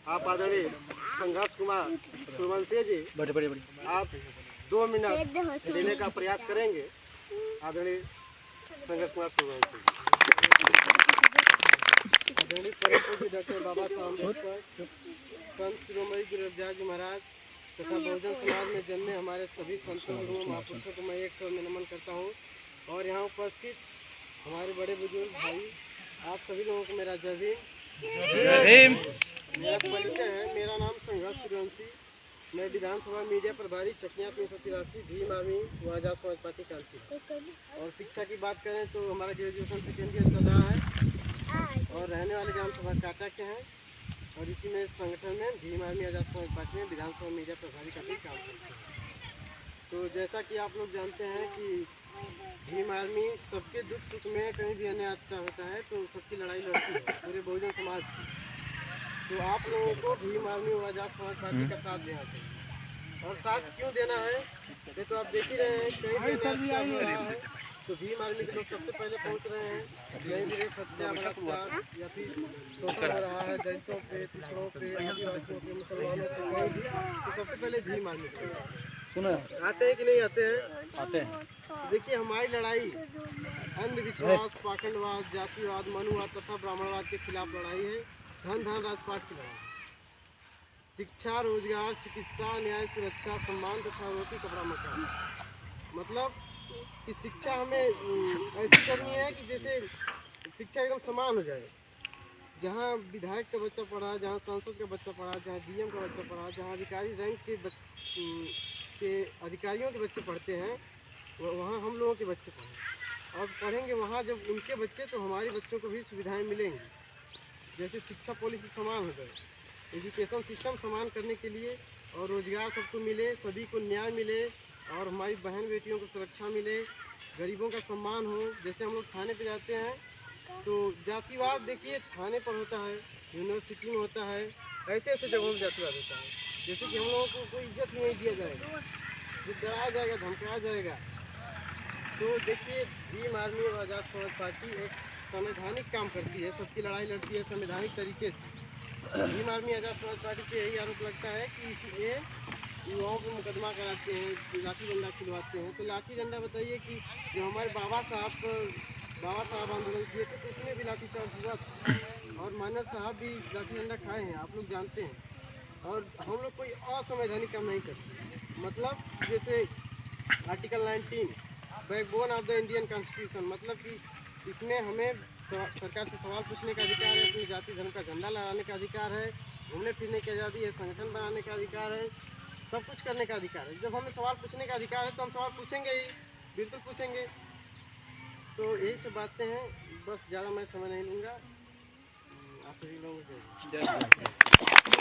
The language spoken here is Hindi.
आप आदरणीय संघर्ष कुमार सूर्यवंशी जी आप 2 मिनट देने का प्रयास करेंगे। आदरणीय संघर्ष कुमार सूर्यवंशी। आदरणीय परम पूज्य डॉक्टर बाबा साहब अम्बेडकर, संत शिरोमणि गुरु रविदास जी महाराज तथा बहुजन समाज में जन्मे हमारे सभी संतों गुरुओं महापुरुषों को मैं एक स्वर में नमन करता हूँ। और यहाँ उपस्थित हमारे बड़े बुजुर्ग भाई, आप सभी लोगों को मेरा जय भीम। मेरा परिचय है, मेरा नाम संघर्ष सूर्यवंशी। मैं विधानसभा मीडिया प्रभारी चकिया 383 भीम आर्मी व आजाद समाज पार्टी कांची। और शिक्षा की बात करें तो हमारा ग्रेजुएशन सेकेंड ईयर चल रहा है और रहने वाले ग्राम सभा काटा के हैं और इसी में संगठन में भीम आर्मी आजाद समाज पार्टी में विधानसभा मीडिया प्रभारी का भी काम करते हैं। तो जैसा कि आप लोग जानते हैं कि भीम आर्मी सबके दुख सुख में कहीं भी अन्याय अच्छा होता है तो सबकी लड़ाई लड़ती है, पूरे बहुजन समाज की। तो आप लोगों को भीम आर्मी व आजाद समाज पार्टी का साथ देना चाहिए। और साथ क्यों देना है ये तो आप देख ही रहे हैं, कहीं भी अन्याय हो रहा है तो भीम आर्मी के लोग सबसे पहले पहुंच रहे हैं। यही भी हत्या बलात्कार या फिर शोषण हो रहा है दलितों पे, पिछड़ों पे, आदिवासियों पे, मुसलमानों पे, कहीं भी तो सबसे पहले भीम आर्मी आते हैं कि नहीं आते हैं? आते हैं। देखिए हमारी लड़ाई अंधविश्वास, पाखंडवाद, जातिवाद, मनुवाद तथा ब्राह्मणवाद के खिलाफ लड़ाई है। धन धन राजपाट की लड़ाई, शिक्षा, रोजगार, चिकित्सा, न्याय, सुरक्षा, सम्मान तथा रोटी कपड़ा मकान। मतलब कि शिक्षा हमें ऐसी करनी है कि जैसे शिक्षा एकदम समान हो जाए। जहाँ विधायक का बच्चा पढ़ा, जहाँ सांसद का बच्चा पढ़ा, जहाँ डीएम का बच्चा पढ़ा, जहाँ अधिकारी रैंक के अधिकारियों के बच्चे पढ़ते हैं वहाँ हम लोगों के बच्चे पढ़ें और पढ़ेंगे वहाँ जब उनके बच्चे तो हमारे बच्चों को भी सुविधाएं मिलेंगी। जैसे शिक्षा पॉलिसी समान हो जाए, एजुकेशन सिस्टम समान करने के लिए और रोज़गार सबको मिले, सभी को न्याय मिले और हमारी बहन बेटियों को सुरक्षा मिले, गरीबों का सम्मान हो। जैसे हम लोग थाने पे जाते हैं तो जातिवाद देखिए थाने पर होता है, यूनिवर्सिटी में होता है, ऐसे ऐसे जगहों में जातिवाद होता है। जैसे कि हम लोगों को कोई इज्जत नहीं दिया जाएगा, डराया जाएगा, धमकाया जाएगा। तो देखिए भीम आर्मी और आजाद समाज पार्टी एक संवैधानिक काम करती है, सबकी लड़ाई लड़ती है संवैधानिक तरीके से। भीम आर्मी आजाद समाज पार्टी पे यही आरोप लगता है कि ये युवाओं पर मुकदमा कराते हैं, लाठी डंडा खिलवाते हैं। तो लाठी डंडा बताइए कि जो हमारे बाबा साहब आंदोलन किए थे तो उसमें भी लाठीचार्ज हुआ था और मानव साहब भी लाठी डंडा खाए हैं, आप लोग जानते हैं। और हम लोग कोई असंवैधानिक काम नहीं करते। मतलब जैसे article 19 backbone of the Indian constitution, मतलब कि इसमें हमें सरकार से सवाल पूछने का अधिकार है, अपनी जाति धर्म का झंडा लहराने का अधिकार है, घूमने फिरने की आज़ादी है, संगठन बनाने का अधिकार है, सब कुछ करने का अधिकार है। जब हमें सवाल पूछने का अधिकार है तो हम सवाल पूछेंगे ही, बिल्कुल पूछेंगे। तो यही सब बातें हैं, बस ज़्यादा मैं समय नहीं लूँगा। आप सभी लोगों को जय।